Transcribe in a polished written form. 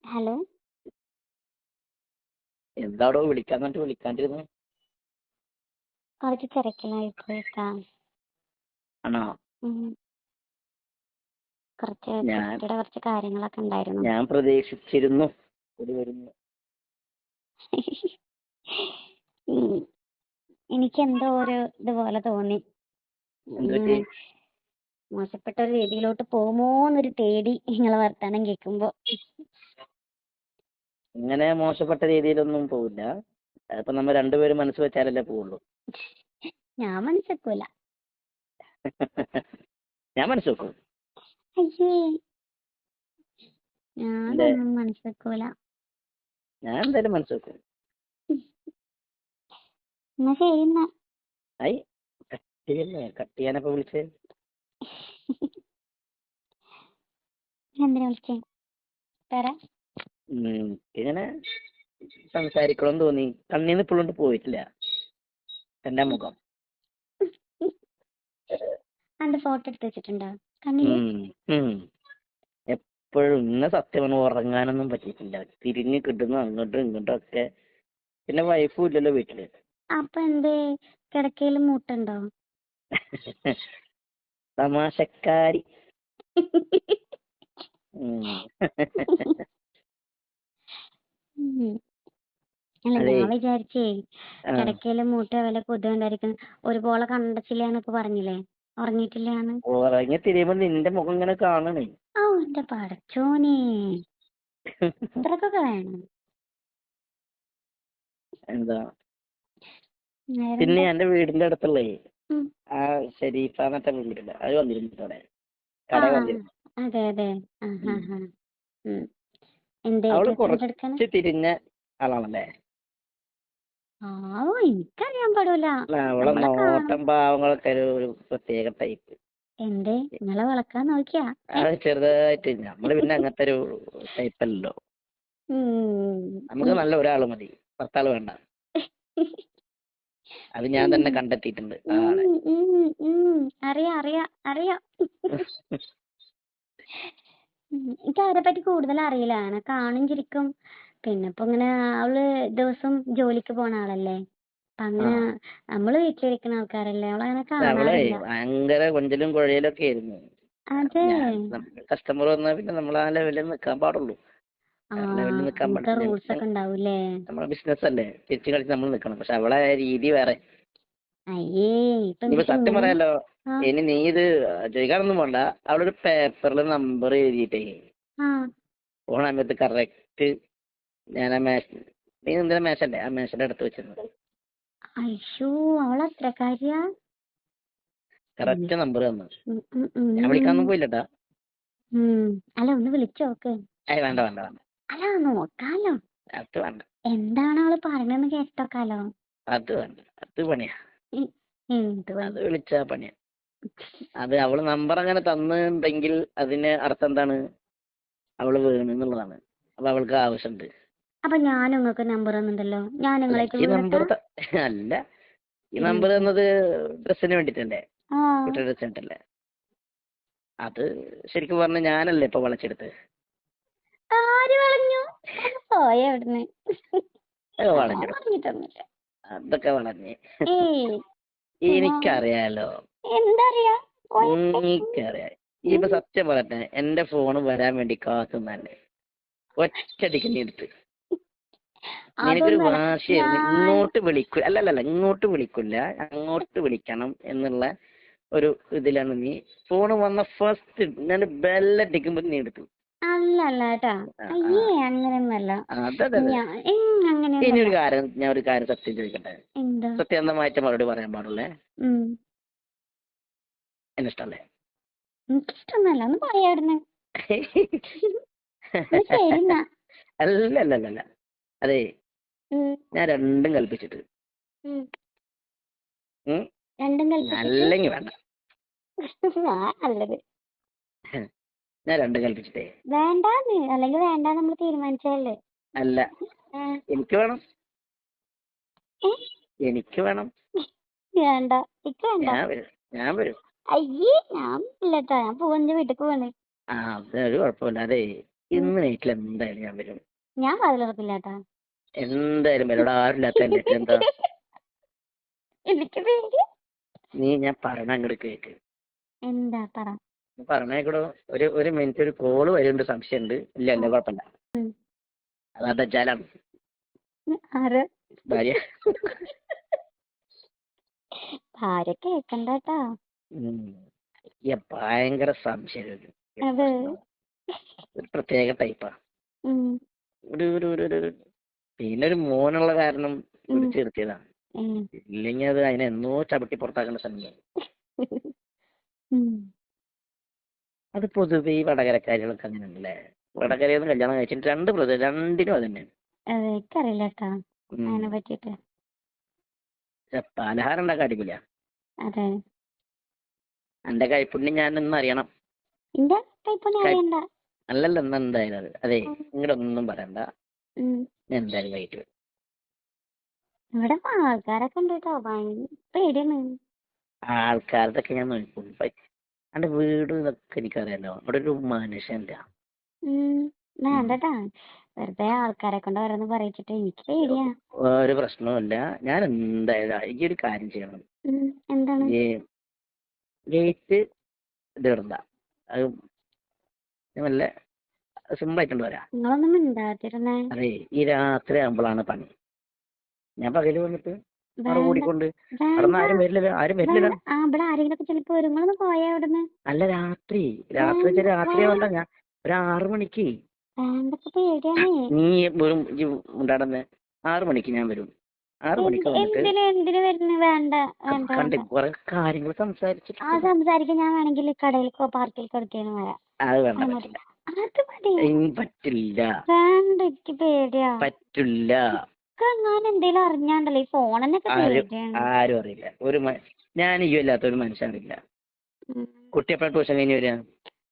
Hello. എന്താടോ വിളിക്കാൻ പറഞ്ഞിട്ട് വിളിക്കാണ്ടിരുന്നു? കുറച്ച് തിരക്കിലായിപ്പോയേക്കാ. ആണോ? കുറച്ച് ഞാൻ കുട്ടിയുടെ കുറച്ച് കാര്യങ്ങളൊക്കെ ഉണ്ടായിരുന്നു. ഞാൻ പ്രതീക്ഷിച്ചിരുന്നു ഒരു വരുന്നു. എനിക്ക് എന്തോ ഒരു ഇതുപോലെ തോന്നി. എന്തുപറ്റി? മോശപ്പെട്ട ഒരു രീതിയിലോട്ട് പോകുമോന്നൊരു പേടി നിങ്ങളെ വർത്താനം കേൾക്കുമ്പോ. ഇങ്ങനെ മോശപ്പെട്ട രീതിയിലൊന്നും പോവില്ല. അതിപ്പോ നമ്മ രണ്ടുപേരും മനസ്സ് വെച്ചാലല്ലേ പോവുള്ളൂ. ഞാൻ മനസ്സിലാക്കൂല. ഞാൻ മനസ്സ് വെക്കും. അയ്യേ, ഞാനൊന്നും മനസ്സിലാക്കൂല. ഞാൻ എന്തായാലും മനസ്സ് വെക്കും. എന്നാ ശരി എന്നാ. ഐ കട്ടിയല്ലേ, കട്ട് ചെയ്യാനപ്പോ വിളിച്ചേ? എന്തിനാ വിളിച്ചേ? പറ. ഇങ്ങനെ സംസാരിക്കണം തോന്നി. കണ്ണീന്ന് ഇപ്പോഴും പോയിട്ടില്ല എന്റെ മുഖം. അന്റെ ഫോട്ടോ എടുത്ത് വെച്ചിട്ടുണ്ടോ കണ്ണില്? എപ്പോഴും ഇന്ന സത്യമാണ്, ഉറങ്ങാനൊന്നും പറ്റിയിട്ടില്ല. തിരിഞ്ഞ് കിട്ടുന്നു അങ്ങോട്ടും ഇങ്ങോട്ടും ഒക്കെ. പിന്നെ വൈഫും ഇല്ലല്ലോ വീട്ടില്. അപ്പൊ എന്തേ കിടക്കയില് മൂട്ടുണ്ടോ? തമാശക്കാരി. അല്ല, അതേ, ഞാൻ വിചാരിച്ചേ കിടക്കയില് മൂട്ട വല്ല കൊതുകുണ്ടായിരിക്കും. ഒരുപോലെ കണ്ടിട്ടില്ലാന്നൊക്കെ പറഞ്ഞില്ലേ, ഉറങ്ങിയിട്ടില്ലാന്ന്. ഉറങ്ങി തിരിയുമ്പോ നിന്റെ മുഖം ഇങ്ങനെ കാണണേ. ഓ എന്റെ പടച്ചോനെ, ഇത്രക്കൊക്കെ വേണം. എന്താ പിന്നെ വേറെന്താ? എന്റെ വീടിന്റെ അടുത്തുള്ളേ ആ ഷെരീഫാന്നത്തെ വീടില്ല, അത് വന്നിരുന്നു അവിടെ ആ കട വന്നിരുന്നു. അതെ അതെ. എന്തേ അവള് ഡ്രസ്സിന്റെ എടുക്കാന്? കുറച്ച് തിരിഞ്ഞ ആളാണല്ലേ? എനിക്കറിയാൻ പാടില്ല. അവളെ നോട്ടം ഭാവങ്ങളൊക്കെ ഒരു പ്രത്യേക ടൈപ്പ്. എന്തേ നിങ്ങളെ വളക്കാൻ നോക്കിയാ? അത് ചെറുതായിട്ട്. നമ്മള് പിന്നെ അങ്ങനത്തെ ഒരു ടൈപ്പല്ലോ. നമുക്ക് നല്ല ഒരാള് മതി, 10 ആള് വേണ്ട. അത് ഞാൻ തന്നെ കണ്ടെത്തിയിട്ടുണ്ട് ആ ആളെ. അറിയാം അറിയാം അറിയാം. എനിക്ക് അവരെ പറ്റി കൂടുതൽ അറിയില്ല. അങ്ങനെ കാണും ചിരിക്കും. പിന്നെ ഇപ്പൊ ഇങ്ങനെ അവള് ദിവസം ജോലിക്ക് പോണ ആളല്ലേ. അപ്പൊ അങ്ങനെ നമ്മള് വീട്ടിലിരിക്കുന്ന ആൾക്കാരല്ലേ, അവളങ്ങനെ അവളെ കാണാറില്ല. ഭയങ്കര കൊഞ്ചലും കുഴയിലും ഒക്കെ ആയിരുന്നു. അതെ. കസ്റ്റമർ വന്നാ പിന്നെ നമ്മൾ ആ ലെവലിൽ നിൽക്കാൻ പാടുള്ളൂ. ലെവലിൽ നിൽക്കാൻ നമുക്ക് റൂൾസ് ഒക്കെ ഉണ്ടാവൂലേ? നമ്മളെ ബിസിനസ് അല്ലേ, തിരിച്ചു കളിച്ച് നമ്മൾ നിൽക്കണം. പക്ഷെ അവളെ രീതി വേറെ. അയ്യേ, ഇനിയിപ്പോ സത്യം പറയാലോ, ഇനി നീ ഇത് ചോദിക്കാനൊന്നും വേണ്ട. അവളൊരു പേപ്പറിൽ നമ്പർ എഴുതിയിട്ടേ പോണ സമയത്ത് കറക്റ്റ് ഞാൻ ആ നീ എന്തിനാ മേശല്ലേ, ആ മേശന്റെ അടുത്ത് വെച്ചിരുന്നത്. അയ്യോ, അവളത്രക്കാരിയാ? കറക്റ്റ് നമ്പർ തന്നു. ഞാൻ വിളിക്കാനൊന്നും പോയില്ലട്ടാ. അല്ല, ഒന്ന് വിളിച്ചോക്ക്. വേണ്ട വേണ്ട വേണ്ട. അല്ല, നോക്കാലോ. അത് വേണ്ട. എന്താണ് അവള് പറഞ്ഞെന്ന് കേട്ടോക്കാലോ. അത് വേണ്ട, അത് പണിയാ. അത് വിളിച്ചാ പണിയാ. അത് അവള് നമ്പർ അങ്ങനെ തന്നിട്ടുണ്ടെങ്കിൽ അതിന് അർത്ഥം എന്താണ്? അവള് വീണെന്നുള്ളതാണ്. അപ്പൊ അവൾക്ക് ആവശ്യമുണ്ട്. അപ്പൊ ഞാൻ നിങ്ങൾക്ക് നമ്പർ തന്നിട്ടല്ലോ, ഞാൻ നിങ്ങളേക്ക് അല്ല, ഈ നമ്പർ തന്നത് ഡ്രസ്സിന് വേണ്ടിട്ടല്ലേ, കുട്ടിയുടെ ഡ്രസ് വേണ്ടിട്ടല്ലേ. അത് ശരിക്കും പറഞ്ഞ ഞാനല്ലേ ഇപ്പൊ വളച്ചെടുത്ത്. ആര് വളഞ്ഞു? പോയ അവിടുന്ന്. അതൊക്കെ വളഞ്ഞ്. എനിക്കറിയാലോ. എന്തറിയാ? എനിക്കറിയാം. ഇപ്പൊ സത്യം പറയട്ടെ, എന്റെ ഫോണ് വരാൻ വേണ്ടി കാത്തുന്നല്ലേ, ഒറ്റടിക്ക് നീ എടുത്ത്. നിനക്കൊരു വാശിയായിരുന്നു, ഇങ്ങോട്ട് വിളിക്കൂല. അല്ലല്ല, ഇങ്ങോട്ട് വിളിക്കില്ല, അങ്ങോട്ട് വിളിക്കണം എന്നുള്ള ഒരു ഇതിലാണ് നീ ഫോണ് വന്ന ഫസ്റ്റ് ഞാൻ ബെല്ലടിക്കുമ്പോ നീ എടുത്തു. അല്ലല്ലേട്ടാ, അയ്യേ അങ്ങനെയൊന്നല്ല. ഇനി ഞാൻ ഒരു കാര്യം സത്യം ചോദിക്കട്ടെ? സത്യസന്ധമായിട്ട് മറുപടി പറയാൻ പാടുള്ളേ. എന്നെ ഇഷ്ടല്ലേ? എനിക്കിഷ്ടൊന്നല്ല, ഒന്ന് പറയാടുന്ന്. അല്ലല്ലല്ല, അതെ, ഞാൻ രണ്ടും കൽപ്പിച്ചിട്ട്. അല്ലെങ്കിൽ വേണ്ട. നല്ലത്. ഞാൻ രണ്ടും കൽപ്പിച്ചിട്ടേ. വേണ്ടാന്ന്, അല്ലെങ്കിൽ വേണ്ട, നമ്മൾ തീരുമാനിച്ചല്ലേ. അല്ല, എനിക്ക് വേണം. എനിക്ക് വേണം. വേണ്ട, ഞാൻ വരും. അയ്യേ, ഞാൻ ഇല്ലട്ടാ, ഞാൻ പോവാ, എന്റെ വീട്ടിക്ക് പോണേ. അതൊരു കുഴപ്പമില്ല. അതെ, ഇന്ന് നൈറ്റിൽ എന്തായാലും ഞാൻ വരും. ഞാൻ വാതിൽ തുറക്കില്ല കേട്ടാ. എന്തായാലും വരും. ഇവിടെ ആരുമില്ലാത്തല്ലേ എന്താ എനിക്ക് പേടി. ഞാൻ പറഞ്ഞ അങ്ങോട്ട് കേക്ക്. എന്താ പറ. പറഞ്ഞേക്കൂടോ. ഒരു മിനിറ്റ് ഒരു കോള് വരുന്നുണ്ട്, സംശയമുണ്ട്. ഇല്ല കുഴപ്പമില്ല. ഉം. അതാ ദജ്ജാലാണ് ആര്? ഭാര്യ. ഭാര്യ കേക്കണ്ടേട്ടാ. ഭയങ്കര സംശയം. അത് ഒരു പ്രത്യേക ടൈപ്പാ. ഉം. ഒരു ഒരു ഒരു ഒരു പിന്നെ ഒരു മോനുള്ള കാരണം പിടിച്ചു നിർത്തിയതാണ്. ഉം. ഇല്ലെങ്കിൽ അത് അതിനെ എന്നോ ചവിട്ടി പുറത്താക്കേണ്ട സമയം. അത് പൊതുവെ ഈ വടകരക്കാരികളൊക്കെ അങ്ങനെ ഉണ്ടല്ലേ. വടകരയിൽ നിന്ന് കല്യാണം കഴിച്ചിട്ട് രണ്ടിനും അത് തന്നെയാണ്. എനിക്കറിയില്ല കേട്ടാ അതിനെ പറ്റിട്ട്. പലഹാരം ഉണ്ടാക്കാൻ അടിപൊളിയാ. അതെ. എന്റെ കൈപ്പുണ്യം ഞാനൊന്നും അറിയണം. എന്റെ കൈപ്പുണ്യം അറിയണ്ട. അല്ലല്ല എന്നാ എന്തായാലും അത് അതെ ഇങ്ങോട്ട് ഒന്നും പറയണ്ട. ഞാൻ എന്തായാലും വൈകിട്ട് വരും. ഇവിടെ ആൾക്കാരൊക്കെ ഉണ്ട് കേട്ടോ. ഭയങ്കര പേടിയാണ്. ആൾക്കാരതൊക്കെ ഞാൻ നോക്കും. എന്റെ വീട് ഇതൊക്കെ എനിക്കറിയാലോ. അവിടെ ഒരു മനുഷ്യല്ല. വേണ്ടട്ടാ, വെറുതെ ആൾക്കാരെ കൊണ്ട് ഓരോന്ന് പറയിച്ചിട്ട് എനിക്ക് പേടിയാ. ഒരു പ്രശ്നവുമില്ല. ഞാൻ എന്തായാലും ഈ ഒരു കാര്യം ചെയ്യണം. എന്താണ്? ഗേറ്റ് ഇത് ഇടണ്ട. അത് നല്ല സിമ്പിൾ ആയിട്ടുണ്ട് വരാം. നിങ്ങളൊന്നും മിണ്ടാതിരുന്നേ. അതെ ഈ രാത്രി ആകുമ്പോഴാണ് പണി. ഞാൻ പകല് വന്നിട്ട് അവിടെ ഓടിക്കൊണ്ട് ആരും വരില്ല. ഇവിടെ ആരെങ്കിലും ചിലപ്പോ വരും. നിങ്ങളൊന്ന് പോയാ അവിടുന്ന്. അല്ല രാത്രി വേണ്ട. ഞാൻ ഒരു 6 മണിക്ക്. പേടിയാണേ. നീ വെറും ഉണ്ടാടുന്ന 6 മണിക്ക് ഞാൻ വരും. 6 മണിക്ക് എന്തിനു വരുന്നു? വേണ്ട കണ്ട് കുറെ കാര്യങ്ങൾ സംസാരിച്ചിട്ട് സംസാരിക്കാൻ ഞാൻ വേണമെങ്കിൽ കടയിലേക്കോ പാർക്കിലേക്കോ എടുക്കാനും വരാം. അത് വേണ്ട. അത് മതി. പറ്റില്ല. വേണ്ട, എനിക്ക് പേടിയാ. പറ്റില്ല. ഞാൻ എന്തേലും അറിഞ്ഞാണ്ടല്ലോ ഈ ഫോണെന്നൊക്കെ പേടിയാണ്. ആരും അറിയില്ല. ഞാൻ ഈ അല്ലാത്ത ഒരു മനുഷ്യനില്ല. കുട്ടി എപ്പോഴാണ് ട്യൂഷൻ കഴിഞ്ഞ് വരിക?